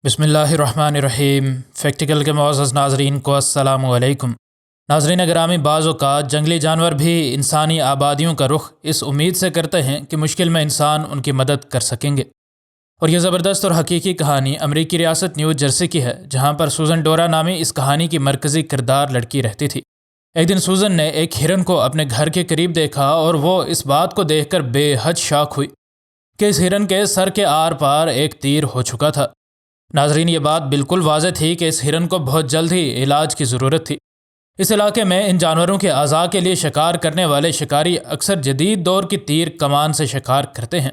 بسم اللہ الرحمن الرحیم۔ فیکٹیکل کے معزز ناظرین کو السلام علیکم۔ ناظرین گرامی، بعض اوقات جنگلی جانور بھی انسانی آبادیوں کا رخ اس امید سے کرتے ہیں کہ مشکل میں انسان ان کی مدد کر سکیں گے، اور یہ زبردست اور حقیقی کہانی امریکی ریاست نیو جرسی کی ہے، جہاں پر سوزن ڈورا نامی اس کہانی کی مرکزی کردار لڑکی رہتی تھی۔ ایک دن سوزن نے ایک ہرن کو اپنے گھر کے قریب دیکھا اور وہ اس بات کو دیکھ کر بے حد شاک ہوئی کہ اس ہرن کے سر کے آر پار ایک تیر ہو چکا تھا۔ ناظرین، یہ بات بالکل واضح تھی کہ اس ہرن کو بہت جلد ہی علاج کی ضرورت تھی۔ اس علاقے میں ان جانوروں کے اعضاء کے لیے شکار کرنے والے شکاری اکثر جدید دور کی تیر کمان سے شکار کرتے ہیں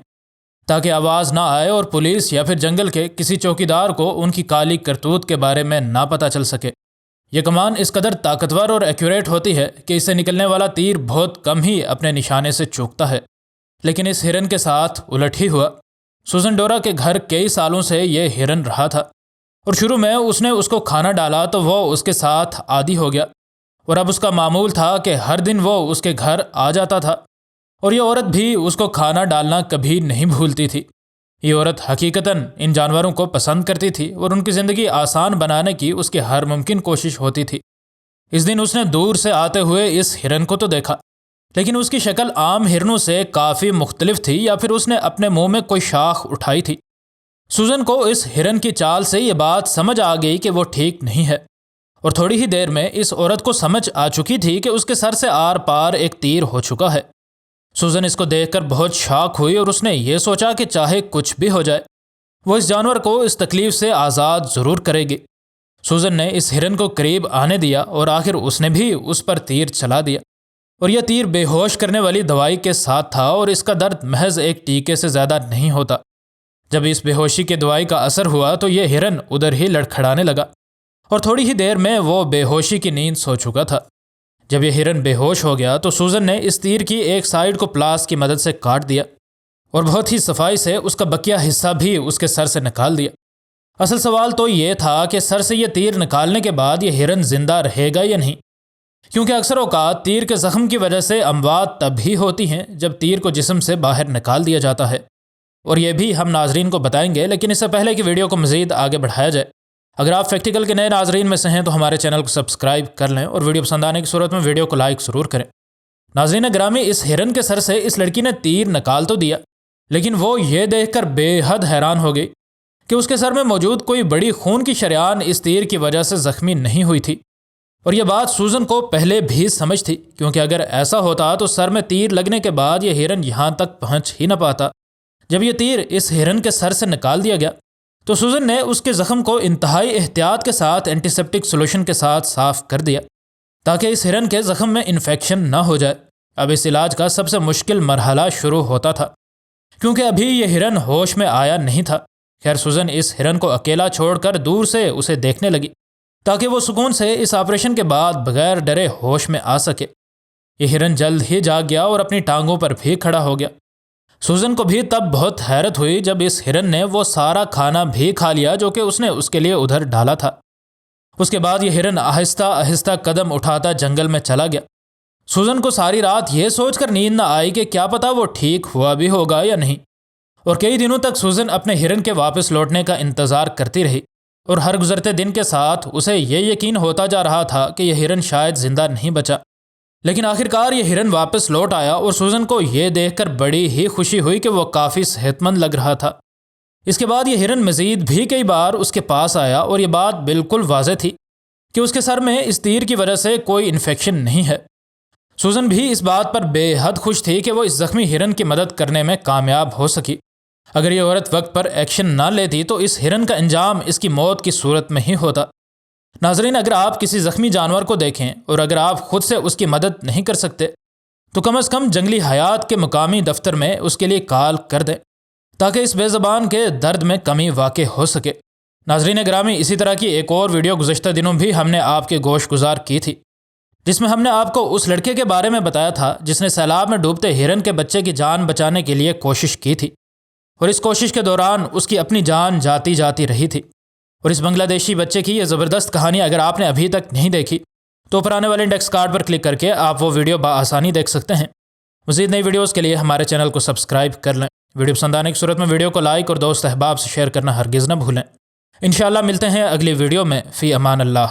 تاکہ آواز نہ آئے اور پولیس یا پھر جنگل کے کسی چوکیدار کو ان کی کالی کرتوت کے بارے میں نہ پتہ چل سکے۔ یہ کمان اس قدر طاقتور اور ایکوریٹ ہوتی ہے کہ اس سے نکلنے والا تیر بہت کم ہی اپنے نشانے سے چوکتا ہے، لیکن اس ہرن کے ساتھ الٹ ہی ہوا۔ سوزن ڈورا کے گھر کئی سالوں سے یہ ہرن رہا تھا، اور شروع میں اس نے اس کو کھانا ڈالا تو وہ اس کے ساتھ عادی ہو گیا، اور اب اس کا معمول تھا کہ ہر دن وہ اس کے گھر آ جاتا تھا، اور یہ عورت بھی اس کو کھانا ڈالنا کبھی نہیں بھولتی تھی۔ یہ عورت حقیقتاً ان جانوروں کو پسند کرتی تھی اور ان کی زندگی آسان بنانے کی اس کی ہر ممکن کوشش ہوتی تھی۔ اس دن اس نے دور سے آتے ہوئے اس ہرن کو تو دیکھا، لیکن اس کی شکل عام ہرنوں سے کافی مختلف تھی، یا پھر اس نے اپنے منہ میں کوئی شاخ اٹھائی تھی۔ سوزن کو اس ہرن کی چال سے یہ بات سمجھ آ گئی کہ وہ ٹھیک نہیں ہے، اور تھوڑی ہی دیر میں اس عورت کو سمجھ آ چکی تھی کہ اس کے سر سے آر پار ایک تیر ہو چکا ہے۔ سوزن اس کو دیکھ کر بہت شاک ہوئی، اور اس نے یہ سوچا کہ چاہے کچھ بھی ہو جائے، وہ اس جانور کو اس تکلیف سے آزاد ضرور کرے گی۔ سوزن نے اس ہرن کو قریب آنے دیا، اور آخر اس نے بھی اس پر تیر چلا دیا، اور یہ تیر بے ہوش کرنے والی دوائی کے ساتھ تھا، اور اس کا درد محض ایک ٹیکے سے زیادہ نہیں ہوتا۔ جب اس بے ہوشی کے دوائی کا اثر ہوا تو یہ ہرن ادھر ہی لڑکھڑانے لگا، اور تھوڑی ہی دیر میں وہ بے ہوشی کی نیند سو چکا تھا۔ جب یہ ہرن بے ہوش ہو گیا تو سوزن نے اس تیر کی ایک سائیڈ کو پلاس کی مدد سے کاٹ دیا، اور بہت ہی صفائی سے اس کا بقیہ حصہ بھی اس کے سر سے نکال دیا۔ اصل سوال تو یہ تھا کہ سر سے یہ تیر نکالنے کے بعد یہ ہرن زندہ رہے گا یا نہیں، کیونکہ اکثر اوقات تیر کے زخم کی وجہ سے اموات تب ہی ہوتی ہیں جب تیر کو جسم سے باہر نکال دیا جاتا ہے، اور یہ بھی ہم ناظرین کو بتائیں گے۔ لیکن اس سے پہلے کہ ویڈیو کو مزید آگے بڑھایا جائے، اگر آپ فیکٹیکل کے نئے ناظرین میں سے ہیں تو ہمارے چینل کو سبسکرائب کر لیں، اور ویڈیو پسند آنے کی صورت میں ویڈیو کو لائک ضرور کریں۔ ناظرین گرامی، اس ہرن کے سر سے اس لڑکی نے تیر نکال تو دیا، لیکن وہ یہ دیکھ کر بے حد حیران ہو گئی کہ اس کے سر میں موجود کوئی بڑی خون کی شریان اس تیر کی وجہ سے زخمی نہیں ہوئی تھی، اور یہ بات سوزن کو پہلے بھی سمجھ تھی، کیونکہ اگر ایسا ہوتا تو سر میں تیر لگنے کے بعد یہ ہرن یہاں تک پہنچ ہی نہ پاتا۔ جب یہ تیر اس ہرن کے سر سے نکال دیا گیا تو سوزن نے اس کے زخم کو انتہائی احتیاط کے ساتھ اینٹی سیپٹک سولوشن کے ساتھ صاف کر دیا تاکہ اس ہرن کے زخم میں انفیکشن نہ ہو جائے۔ اب اس علاج کا سب سے مشکل مرحلہ شروع ہوتا تھا، کیونکہ ابھی یہ ہرن ہوش میں آیا نہیں تھا۔ خیر، سوزن اس ہرن کو اکیلا چھوڑ کر دور سے اسے دیکھنے لگی تاکہ وہ سکون سے اس آپریشن کے بعد بغیر ڈرے ہوش میں آ سکے۔ یہ ہرن جلد ہی جاگ گیا اور اپنی ٹانگوں پر بھی کھڑا ہو گیا۔ سوزن کو بھی تب بہت حیرت ہوئی جب اس ہرن نے وہ سارا کھانا بھی کھا لیا جو کہ اس نے اس کے لیے ادھر ڈالا تھا۔ اس کے بعد یہ ہرن آہستہ آہستہ قدم اٹھاتا جنگل میں چلا گیا۔ سوزن کو ساری رات یہ سوچ کر نیند نہ آئی کہ کیا پتہ وہ ٹھیک ہوا بھی ہوگا یا نہیں، اور کئی دنوں تک سوزن اپنے ہرن کے واپس لوٹنے کا انتظار کرتی رہی، اور ہر گزرتے دن کے ساتھ اسے یہ یقین ہوتا جا رہا تھا کہ یہ ہرن شاید زندہ نہیں بچا۔ لیکن آخرکار یہ ہرن واپس لوٹ آیا، اور سوزن کو یہ دیکھ کر بڑی ہی خوشی ہوئی کہ وہ کافی صحت مند لگ رہا تھا۔ اس کے بعد یہ ہرن مزید بھی کئی بار اس کے پاس آیا، اور یہ بات بالکل واضح تھی کہ اس کے سر میں اس تیر کی وجہ سے کوئی انفیکشن نہیں ہے۔ سوزن بھی اس بات پر بے حد خوش تھی کہ وہ اس زخمی ہرن کی مدد کرنے میں کامیاب ہو سکی۔ اگر یہ عورت وقت پر ایکشن نہ لیتی تو اس ہرن کا انجام اس کی موت کی صورت میں ہی ہوتا۔ ناظرین، اگر آپ کسی زخمی جانور کو دیکھیں اور اگر آپ خود سے اس کی مدد نہیں کر سکتے تو کم از کم جنگلی حیات کے مقامی دفتر میں اس کے لیے کال کر دیں تاکہ اس بے زبان کے درد میں کمی واقع ہو سکے۔ ناظرین گرامی، اسی طرح کی ایک اور ویڈیو گزشتہ دنوں بھی ہم نے آپ کے گوش گزار کی تھی، جس میں ہم نے آپ کو اس لڑکے کے بارے میں بتایا تھا جس نے سیلاب میں ڈوبتے ہرن کے بچے کی جان بچانے کے لیے کوشش کی تھی، اور اس کوشش کے دوران اس کی اپنی جان جاتی رہی تھی۔ اور اس بنگلہ دیشی بچے کی یہ زبردست کہانی اگر آپ نے ابھی تک نہیں دیکھی تو اوپر آنے والے انڈیکس کارڈ پر کلک کر کے آپ وہ ویڈیو بآسانی دیکھ سکتے ہیں۔ مزید نئی ویڈیوز کے لیے ہمارے چینل کو سبسکرائب کر لیں۔ ویڈیو پسند آنے کی صورت میں ویڈیو کو لائک اور دوست احباب سے شیئر کرنا ہرگز نہ بھولیں۔ انشاءاللہ ملتے ہیں اگلی ویڈیو میں، فی امان اللہ۔